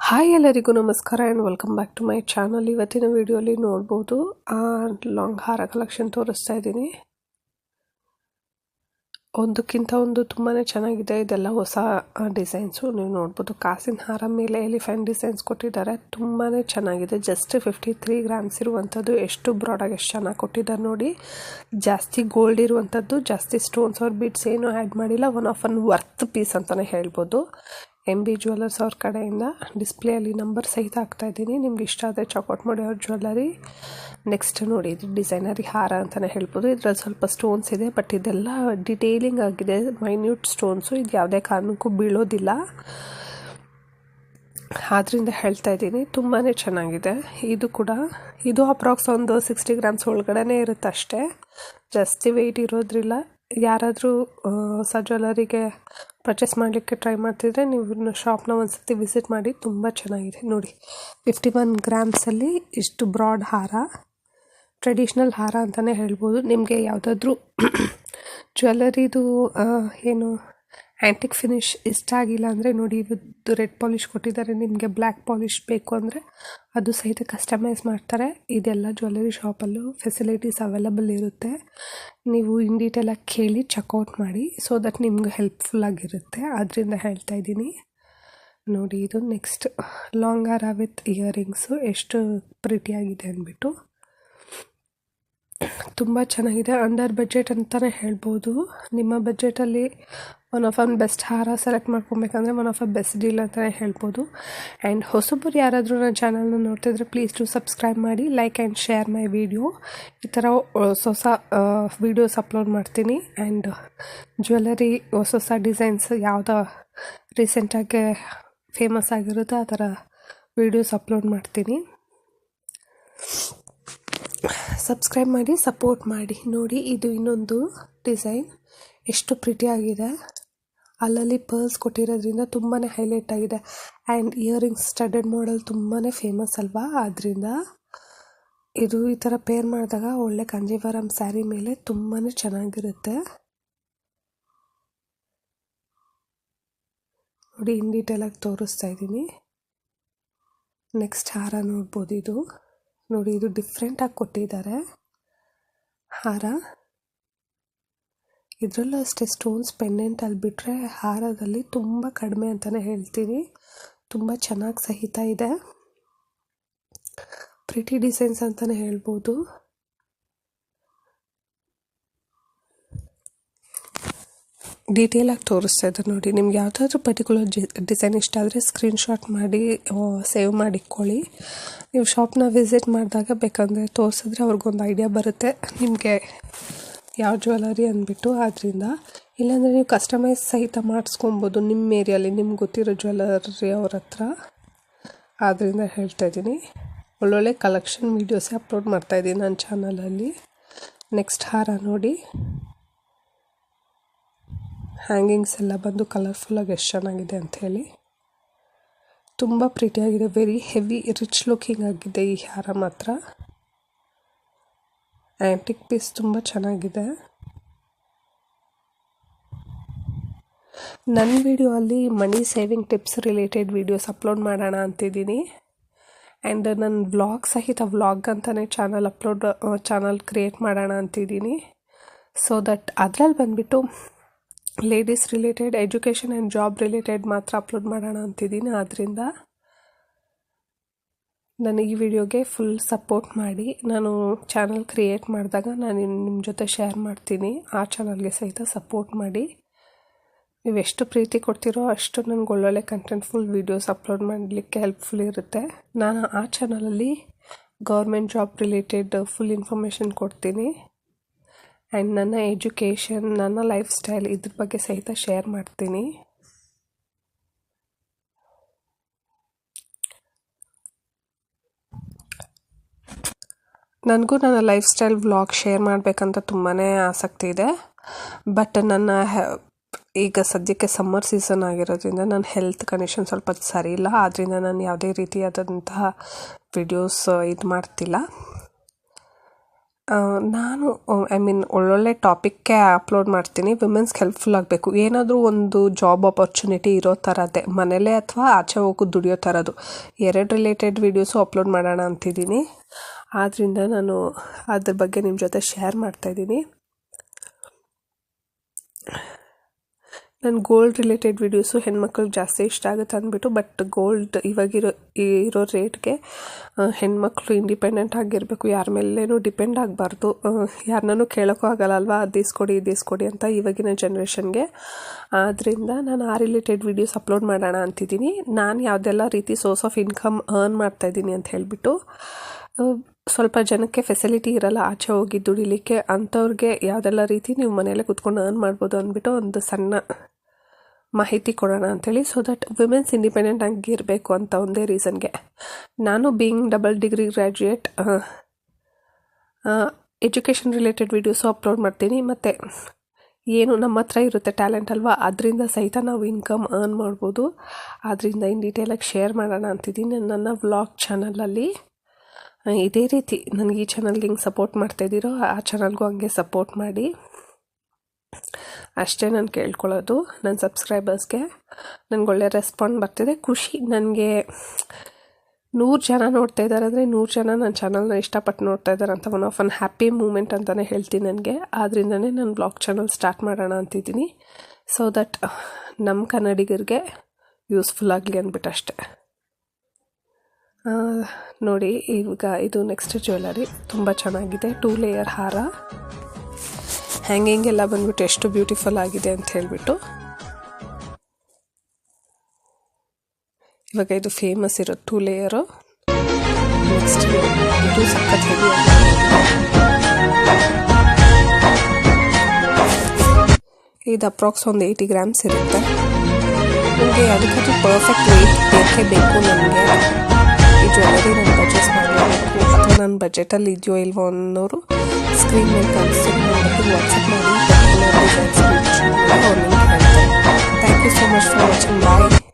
Hi ಎಲ್ಲರಿಗೂ ನಮಸ್ಕಾರ and welcome back to my channel. ಇವತ್ತಿನ ವಿಡಿಯೋಲಿ ನೋಡ್ಬೋದು ಲಾಂಗ್ ಹಾರ ಕಲೆಕ್ಷನ್ ತೋರಿಸ್ತಾ ಇದ್ದೀನಿ. ಒಂದಕ್ಕಿಂತ ಒಂದು ತುಂಬಾ ಚೆನ್ನಾಗಿದೆ. ಇದೆಲ್ಲ ಹೊಸ ಡಿಸೈನ್ಸು. ನೀವು ನೋಡ್ಬೋದು ಕಾಸಿನ ಹಾರ ಮೇಲೆ ಎಲಿಫೆಂಟ್ ಡಿಸೈನ್ಸ್ ಕೊಟ್ಟಿದ್ದಾರೆ. ತುಂಬಾ ಚೆನ್ನಾಗಿದೆ. ಜಸ್ಟ್ 53 ಗ್ರಾಮ್ಸ್ ಇರುವಂಥದ್ದು. ಎಷ್ಟು ಬ್ರಾಡಾಗಿ ಎಷ್ಟು ಚೆನ್ನಾಗಿ ಕೊಟ್ಟಿದ್ದಾರೆ ನೋಡಿ. ಜಾಸ್ತಿ ಗೋಲ್ಡ್ ಇರುವಂಥದ್ದು, ಜಾಸ್ತಿ ಸ್ಟೋನ್ಸ್ ಅವ್ರ ಬಿಡ್ಸ್ ಏನೂ ಆ್ಯಡ್ ಮಾಡಿಲ್ಲ. ಒನ್ ವರ್ತ್ ಪೀಸ್ ಅಂತಲೇ ಹೇಳ್ಬೋದು. MB ಜ್ಯುವೆಲ್ಲರ್ಸ್ ಅವ್ರ ಕಡೆಯಿಂದ ಡಿಸ್ಪ್ಲೇಯಲ್ಲಿ ನಂಬರ್ ಸಹಿತ ಹಾಕ್ತಾ ಇದ್ದೀನಿ. ನಿಮ್ಗೆ ಇಷ್ಟ ಆದರೆ ಚೆಕ್ಔಟ್ ಮಾಡಿ ಅವ್ರ ಜ್ಯುವೆಲ್ಲರಿ. ನೆಕ್ಸ್ಟ್ ನೋಡಿ, ಇದು ಡಿಸೈನರಿ ಹಾರ ಅಂತಲೇ ಹೇಳ್ಬೋದು. ಇದರಲ್ಲಿ ಸ್ವಲ್ಪ ಸ್ಟೋನ್ಸ್ ಇದೆ, ಬಟ್ ಇದೆಲ್ಲ ಡಿಟೇಲಿಂಗ್ ಆಗಿದೆ, ಮೈನ್ಯೂಟ್ ಸ್ಟೋನ್ಸು. ಇದು ಯಾವುದೇ ಕಾರಣಕ್ಕೂ ಬೀಳೋದಿಲ್ಲ, ಆದ್ದರಿಂದ ಹೇಳ್ತಾ ಇದ್ದೀನಿ. ತುಂಬಾ ಚೆನ್ನಾಗಿದೆ. ಇದು ಅಪ್ರಾಕ್ಸ್ ಒಂದು 60 ಗ್ರಾಮ್ಸ್ ಒಳಗಡೆ ಇರುತ್ತೆ ಅಷ್ಟೇ. ಜಾಸ್ತಿ ವೆಯ್ಟ್ ಇರೋದ್ರಿಲ್ಲ. ಯಾರಾದರೂ ಹೊಸ ಜ್ಯುವೆಲ್ಲರಿಗೆ ಪರ್ಚೇಸ್ ಮಾಡಲಿಕ್ಕೆ ಟ್ರೈ ಮಾಡ್ತಿದ್ರೆ ನೀವು ಶಾಪ್ನ ಒಂದ್ಸತಿ ವಿಸಿಟ್ ಮಾಡಿ. ತುಂಬ ಚೆನ್ನಾಗಿದೆ ನೋಡಿ. 51 ಗ್ರಾಮ್ಸಲ್ಲಿ ಇಷ್ಟು ಬ್ರಾಡ್ ಹಾರ, ಟ್ರೆಡಿಷ್ನಲ್ ಹಾರ ಅಂತಲೇ ಹೇಳ್ಬೋದು. ನಿಮಗೆ ಯಾವುದಾದ್ರೂ ಜ್ಯುವೆಲ್ಲರಿದು ಏನು ಆ್ಯಂಟಿಕ್ ಫಿನಿಶ್ ಇಷ್ಟ ಆಗಿಲ್ಲ ಅಂದರೆ ನೋಡಿ, ಇವತ್ತು ರೆಡ್ ಪಾಲಿಷ್ ಕೊಟ್ಟಿದ್ದಾರೆ. ನಿಮಗೆ ಬ್ಲ್ಯಾಕ್ ಪಾಲಿಷ್ ಬೇಕು ಅಂದರೆ ಅದು ಸಹಿತ ಕಸ್ಟಮೈಸ್ ಮಾಡ್ತಾರೆ. ಇದೆಲ್ಲ ಜ್ಯುವೆಲ್ಲರಿ ಶಾಪಲ್ಲೂ ಫೆಸಿಲಿಟೀಸ್ ಅವೈಲಬಲ್ ಇರುತ್ತೆ. ನೀವು ಇನ್ ಡೀಟೇಲಾಗಿ ಕೇಳಿ ಚೆಕ್ಔಟ್ ಮಾಡಿ, ಸೊ ದಟ್ ನಿಮ್ಗೆ ಹೆಲ್ಪ್ಫುಲ್ ಆಗಿರುತ್ತೆ. ಅದರಿಂದ ಹೇಳ್ತಾ ಇದ್ದೀನಿ ನೋಡಿ. ಇದು ನೆಕ್ಸ್ಟ್ ಲಾಂಗ್ ಹಾರ ವಿತ್ ಇಯರಿಂಗ್ಸು. ಎಷ್ಟು ಪ್ರಿಟಿಯಾಗಿದೆ ಅಂದ್ಬಿಟ್ಟು. ತುಂಬ ಚೆನ್ನಾಗಿದೆ. ಅಂಡರ್ ಬಜೆಟ್ ಅಂತಲೇ ಹೇಳ್ಬೋದು. ನಿಮ್ಮ ಬಜೆಟಲ್ಲಿ ಒನ್ ಆಫ್ ಬೆಸ್ಟ್ ಹಾರ ಸೆಲೆಕ್ಟ್ ಮಾಡ್ಕೊಬೇಕಂದ್ರೆ ಒನ್ ಆಫ್ ಬೆಸ್ಟ್ ಡೀಲ್ ಅಂತಲೇ ಹೇಳ್ಬೋದು. ಆ್ಯಂಡ್ ಹೊಸಬರು ಯಾರಾದರೂ ನನ್ನ ಚಾನಲ್ನ ನೋಡ್ತಿದ್ರೆ ಪ್ಲೀಸ್ ಟು ಸಬ್ಸ್ಕ್ರೈಬ್ ಮಾಡಿ, like and share my video. ಈ ಥರ ಹೊಸ ವೀಡಿಯೋಸ್ ಅಪ್ಲೋಡ್ ಮಾಡ್ತೀನಿ. ಆ್ಯಂಡ್ ಜ್ಯುವೆಲ್ಲರಿ ಹೊಸ ಡಿಸೈನ್ಸ್ ಯಾವುದು ರೀಸೆಂಟಾಗಿ ಫೇಮಸ್ ಆಗಿರುತ್ತೆ ಆ ಥರ ವೀಡಿಯೋಸ್ ಅಪ್ಲೋಡ್ ಮಾಡ್ತೀನಿ. ಸಬ್ಸ್ಕ್ರೈಬ್ ಮಾಡಿ, ಸಪೋರ್ಟ್ ಮಾಡಿ. ನೋಡಿ, ಇದು ಇನ್ನೊಂದು ಡಿಸೈನ್. ಎಷ್ಟು ಪ್ರಿಟಿಯಾಗಿದೆ. ಅಲ್ಲಲ್ಲಿ ಪರ್ಲ್ಸ್ ಕೊಟ್ಟಿರೋದ್ರಿಂದ ತುಂಬಾ ಹೈಲೈಟ್ ಆಗಿದೆ. ಆ್ಯಂಡ್ ಇಯರಿಂಗ್ಸ್ ಸ್ಟಡೆಡ್ ಮಾಡೆಲ್ ತುಂಬಾ ಫೇಮಸ್ ಅಲ್ವಾ, ಆದ್ದರಿಂದ ಇದು ಈ ಥರ ಪೇರ್ ಮಾಡಿದಾಗ ಒಳ್ಳೆ ಕಾಂಜೀವರಂ ಸ್ಯಾರಿ ಮೇಲೆ ತುಂಬಾ ಚೆನ್ನಾಗಿರುತ್ತೆ. ನೋಡಿ, ಇನ್ ಡೀಟೇಲಾಗಿ ತೋರಿಸ್ತಾ ಇದ್ದೀನಿ. ನೆಕ್ಸ್ಟ್ ಹಾರ ನೋಡ್ಬೋದು. ಇದು ನೋಡಿ, ಇದು ಡಿಫ್ರೆಂಟಾಗಿ ಕೊಟ್ಟಿದ್ದಾರೆ ಹಾರ. ಇದರಲ್ಲೂ ಅಷ್ಟೇ ಸ್ಟೋನ್ಸ್ ಪೆಂಡೆಂಟ್ ಅಲ್ಲಿ ಬಿಟ್ಟರೆ ಹಾರದಲ್ಲಿ ತುಂಬ ಕಡಿಮೆ ಅಂತಲೇ ಹೇಳ್ತೀನಿ. ತುಂಬ ಚೆನ್ನಾಗಿ ಸಹಿತ ಇದೆ. ಪ್ರಿಟಿ ಡಿಸೈನ್ಸ್ ಅಂತಲೇ ಹೇಳ್ಬೋದು. ಡೀಟೇಲಾಗಿ ತೋರಿಸ್ತಾ ಇದ್ದಾರೆ ನೋಡಿ. ನಿಮ್ಗೆ ಯಾವುದಾದ್ರೂ ಪರ್ಟಿಕ್ಯುಲರ್ ಡಿಸೈನ್ ಇಷ್ಟ ಆದರೆ ಸ್ಕ್ರೀನ್ಶಾಟ್ ಮಾಡಿ ಸೇವ್ ಮಾಡಿಕೊಳ್ಳಿ. ನೀವು ಶಾಪ್ನ ವಿಸಿಟ್ ಮಾಡಿದಾಗ ಬೇಕಂದರೆ ತೋರಿಸಿದ್ರೆ ಅವ್ರಿಗೊಂದು ಐಡಿಯಾ ಬರುತ್ತೆ ನಿಮಗೆ ಯಾವ ಜ್ಯುವೆಲ್ಲರಿ ಅಂದ್ಬಿಟ್ಟು. ಆದ್ದರಿಂದ ಇಲ್ಲಾಂದರೆ ನೀವು ಕಸ್ಟಮೈಸ್ ಸಹಿತ ಮಾಡಿಸ್ಕೊಬೋದು ನಿಮ್ಮ ಏರಿಯಲ್ಲಿ ನಿಮ್ಗೆ ಗೊತ್ತಿರೋ ಜ್ಯುವೆಲ್ಲರಿ ಅವ್ರ ಹತ್ರ. ಆದ್ದರಿಂದ ಹೇಳ್ತಾ ಇದ್ದೀನಿ, ಒಳ್ಳೊಳ್ಳೆ ಕಲೆಕ್ಷನ್ ವೀಡಿಯೋಸೇ ಅಪ್ಲೋಡ್ ಮಾಡ್ತಾಯಿದ್ದೀನಿ ನನ್ನ ಚಾನಲಲ್ಲಿ. ನೆಕ್ಸ್ಟ್ ಹಾರ ನೋಡಿ. ಹ್ಯಾಂಗಿಂಗ್ಸ್ ಎಲ್ಲ ಬಂದು ಕಲರ್ಫುಲ್ಲಾಗಿ ಎಷ್ಟು ಚೆನ್ನಾಗಿದೆ ಅಂಥೇಳಿ. ತುಂಬ ಪ್ರಿಟಿಯಾಗಿದೆ. ವೆರಿ ಹೆವಿ ರಿಚ್ ಲುಕಿಂಗ್ ಆಗಿದೆ ಈ ಹಾರ ಮಾತ್ರ. ಆ್ಯಂಟಿಕ್ ಪೀಸ್ ತುಂಬ ಚೆನ್ನಾಗಿದೆ. ನನ್ನ ವಿಡಿಯೋ ಅಲ್ಲಿ ಮನಿ saving tips related videos upload ಮಾಡೋಣ ಅಂತಿದ್ದೀನಿ. ಆ್ಯಂಡ್ ನನ್ನ ವ್ಲಾಗ್ ಸಹಿತ ವ್ಲಾಗ್ ಅಂತಲೇ ಚಾನಲ್ ಕ್ರಿಯೇಟ್ ಮಾಡೋಣ ಅಂತಿದ್ದೀನಿ. ಸೊ ದಟ್ ಅದರಲ್ಲಿ ಬಂದುಬಿಟ್ಟು ladies related, education and job related ಮಾತ್ರ ಅಪ್ಲೋಡ್ ಮಾಡೋಣ ಅಂತಿದ್ದೀನಿ. ಆದ್ದರಿಂದ ನನಗೆ ಈ ವಿಡಿಯೋಗೆ ಫುಲ್ ಸಪೋರ್ಟ್ ಮಾಡಿ. ನಾನು ಚಾನಲ್ ಕ್ರಿಯೇಟ್ ಮಾಡಿದಾಗ ನಾನು ನಿಮ್ಮ ಜೊತೆ ಶೇರ್ ಮಾಡ್ತೀನಿ. ಆ ಚಾನಲ್ಗೆ ಸಹಿತ ಸಪೋರ್ಟ್ ಮಾಡಿ. ನೀವು ಎಷ್ಟು ಪ್ರೀತಿ ಕೊಡ್ತೀರೋ ಅಷ್ಟು ನನಗೆ ಒಳ್ಳೊಳ್ಳೆ ಕಂಟೆಂಟ್ಫುಲ್ ವೀಡಿಯೋಸ್ ಅಪ್ಲೋಡ್ ಮಾಡಲಿಕ್ಕೆ ಹೆಲ್ಪ್ಫುಲ್ ಇರುತ್ತೆ. ನಾನು ಆ ಚಾನಲಲ್ಲಿ government job related full information ಕೊಡ್ತೀನಿ. ಆ್ಯಂಡ್ ನನ್ನ ಎಜುಕೇಷನ್, ನನ್ನ ಲೈಫ್ ಸ್ಟೈಲ್ ಇದ್ರ ಬಗ್ಗೆ ಸಹಿತ ಶೇರ್ ಮಾಡ್ತೀನಿ. ನನಗೂ ನನ್ನ ಲೈಫ್ ಸ್ಟೈಲ್ ವ್ಲಾಗ್ ಶೇರ್ ಮಾಡಬೇಕಂತ ತುಂಬಾ ಆಸಕ್ತಿ ಇದೆ. ಬಟ್ ಈಗ ಸದ್ಯಕ್ಕೆ ಸಮ್ಮರ್ ಸೀಸನ್ ಆಗಿರೋದ್ರಿಂದ ನನ್ನ ಹೆಲ್ತ್ ಕಂಡೀಷನ್ ಸ್ವಲ್ಪ ಸರಿ ಇಲ್ಲ. ಆದ್ದರಿಂದ ನಾನು ಯಾವುದೇ ರೀತಿಯಾದಂತಹ ವಿಡಿಯೋಸ್ ಇದು ಮಾಡ್ತಿಲ್ಲ. ನಾನು ಒಳ್ಳೊಳ್ಳೆ ಟಾಪಿಕ್ಗೆ ಅಪ್ಲೋಡ್ ಮಾಡ್ತೀನಿ. ವಿಮೆನ್ಸ್ಗೆ ಹೆಲ್ಪ್ಫುಲ್ ಆಗಬೇಕು, ಏನಾದರೂ ಒಂದು ಜಾಬ್ ಆಪರ್ಚುನಿಟಿ ಇರೋ ಥರದ್ದೇ, ಮನೇಲೇ ಅಥವಾ ಆಚೆ ಹೋಗಿ ದುಡಿಯೋ ಥರದ್ದು 2 ರಿಲೇಟೆಡ್ ವೀಡಿಯೋಸು ಅಪ್ಲೋಡ್ ಮಾಡೋಣ ಅಂತಿದ್ದೀನಿ. ಆದ್ದರಿಂದ ನಾನು ಅದ್ರ ಬಗ್ಗೆ ನಿಮ್ಮ ಜೊತೆ ಶೇರ್ ಮಾಡ್ತಾಯಿದ್ದೀನಿ. ನನ್ನ ಗೋಲ್ಡ್ ರಿಲೇಟೆಡ್ ವೀಡಿಯೋಸು ಹೆಣ್ಮಕ್ಳಿಗೆ ಜಾಸ್ತಿ ಇಷ್ಟ ಆಗುತ್ತೆ ಅಂದ್ಬಿಟ್ಟು, ಬಟ್ ಗೋಲ್ಡ್ ಇರೋ ರೇಟ್ಗೆ ಹೆಣ್ಮಕ್ಳು ಇಂಡಿಪೆಂಡೆಂಟ್ ಆಗಿರಬೇಕು, ಯಾರ ಮೇಲೇನೂ ಡಿಪೆಂಡ್ ಆಗಬಾರ್ದು, ಯಾರನ್ನೂ ಕೇಳೋಕ್ಕೂ ಆಗಲ್ಲ ಅಲ್ವಾ, ಅದು ಇಸ್ಕೊಡಿ ಅಂತ ಇವಾಗಿನ ಜನ್ರೇಷನ್ಗೆ. ಆದ್ದರಿಂದ ನಾನು ಆ ರಿಲೇಟೆಡ್ ವೀಡಿಯೋಸ್ ಅಪ್ಲೋಡ್ ಮಾಡೋಣ ಅಂತಿದ್ದೀನಿ. ನಾನು ಯಾವುದೆಲ್ಲ ರೀತಿ ಸೋರ್ಸ್ ಆಫ್ ಇನ್ಕಮ್ ಅರ್ನ್ ಮಾಡ್ತಾಯಿದ್ದೀನಿ ಅಂತ ಹೇಳಿಬಿಟ್ಟು, ಸ್ವಲ್ಪ ಜನಕ್ಕೆ ಫೆಸಿಲಿಟಿ ಇರಲ್ಲ ಆಚೆ ಹೋಗಿ ದುಡಿಲಿಕ್ಕೆ, ಅಂಥವ್ರಿಗೆ ಯಾವುದೆಲ್ಲ ರೀತಿ ನೀವು ಮನೆಯಲ್ಲೇ ಕೂತ್ಕೊಂಡು ಅರ್ನ್ ಮಾಡ್ಬೋದು ಅಂದ್ಬಿಟ್ಟು ಒಂದು ಸಣ್ಣ ಮಾಹಿತಿ ಕೊಡೋಣ ಅಂಥೇಳಿ. ಸೊ ದಟ್ ವಿಮೆನ್ಸ್ ಇಂಡಿಪೆಂಡೆಂಟ್ ಆಗಿರಬೇಕು ಅಂತ ಒಂದೇ ರೀಸನ್ಗೆ. ನಾನು being double degree graduate education related videos upload ಮಾಡ್ತೀನಿ. ಮತ್ತು ಏನು ನಮ್ಮ ಹತ್ರ ಇರುತ್ತೆ ಟ್ಯಾಲೆಂಟ್ ಅಲ್ವಾ, ಅದರಿಂದ ಸಹಿತ ನಾವು ಇನ್ಕಮ್ ಅರ್ನ್ ಮಾಡ್ಬೋದು. ಆದ್ದರಿಂದ ಇನ್ ಡೀಟೇಲಾಗಿ ಶೇರ್ ಮಾಡೋಣ ಅಂತಿದ್ದೀನಿ ನನ್ನ ವ್ಲಾಗ್ ಚಾನಲಲ್ಲಿ. ಇದೇ ರೀತಿ ನನಗೆ ಈ ಚಾನಲ್ಗೆ ಹಿಂಗೆ ಸಪೋರ್ಟ್ ಮಾಡ್ತಾಯಿದ್ದೀರೋ ಆ ಚಾನಲ್ಗೂ ಹಂಗೆ ಸಪೋರ್ಟ್ ಮಾಡಿ, ಅಷ್ಟೇ ನಾನು ಕೇಳ್ಕೊಳ್ಳೋದು. ನನ್ನ ಸಬ್ಸ್ಕ್ರೈಬರ್ಸ್ಗೆ ನನಗೆ ಒಳ್ಳೆ ರೆಸ್ಪಾಂಡ್ ಬರ್ತಿದೆ, ಖುಷಿ ನನಗೆ. 100 ಜನ ನೋಡ್ತಾ ಇದ್ದಾರೆ ಅಂದರೆ 100 ಜನ ನನ್ನ ಚಾನಲ್ನ ಇಷ್ಟಪಟ್ಟು ನೋಡ್ತಾ ಇದ್ದಾರೆ ಅಂತ one of unhappy moment ಅಂತಲೇ ಹೇಳ್ತೀನಿ ನನಗೆ. ಆದ್ದರಿಂದನೇ ನಾನು ಬ್ಲಾಗ್ ಚಾನಲ್ ಸ್ಟಾರ್ಟ್ ಮಾಡೋಣ ಅಂತಿದ್ದೀನಿ. ಸೊ ದಟ್ ನಮ್ಮ ಕನ್ನಡಿಗರಿಗೆ ಯೂಸ್ಫುಲ್ ಆಗಲಿ ಅಂದ್ಬಿಟ್ಟು ಅಷ್ಟೆ. ನೋಡಿ, ಈಗ ಇದು ನೆಕ್ಸ್ಟ್ ಜ್ಯುವೆಲರಿ ತುಂಬ ಚೆನ್ನಾಗಿದೆ. 2 ಲೇಯರ್ ಹಾರ, ಹ್ಯಾಂಗಿಂಗ್ ಎಲ್ಲ ಬಂದ್ಬಿಟ್ಟು ಎಷ್ಟು ಬ್ಯೂಟಿಫುಲ್ ಆಗಿದೆ ಅಂತ ಹೇಳಿಬಿಟ್ಟು. ಇವಾಗ ಇದು ಫೇಮಸ್ ಇರೋ 2 ಲೇಯರು. ನೆಕ್ಸ್ಟ್ ಇದು ಸಖತ್ ಹೆವಿ. ಇದು ಅಪ್ರಾಕ್ಸ್ ಒಂದು 80 ಗ್ರಾಮ್ಸ್ ಇರುತ್ತೆ. ನನಗೆ ಅದಕ್ಕೂ ಪರ್ಫೆಕ್ಟ್ ವೆಯ್ಟ್ ಬೇಕೇ ಬೇಕು. ನನಗೆ ಈ ಜ್ಯುವೆಲರಿ ನಾನು ಪರ್ಚೇಸ್ ಮಾಡಬೇಕು ಅಥವಾ ನನ್ನ ಬಜೆಟಲ್ಲಿ ಇದೆಯೋ ಇಲ್ವೋ ಅನ್ನೋರು ಸ್ಕ್ರೀನ್ ಮೇಲೆ ಕಾಣಿಸ್ತೀನಿ, ವಾಟ್ಸಪ್ ಮಾಡಿ. Thank you so much for watching. Bye.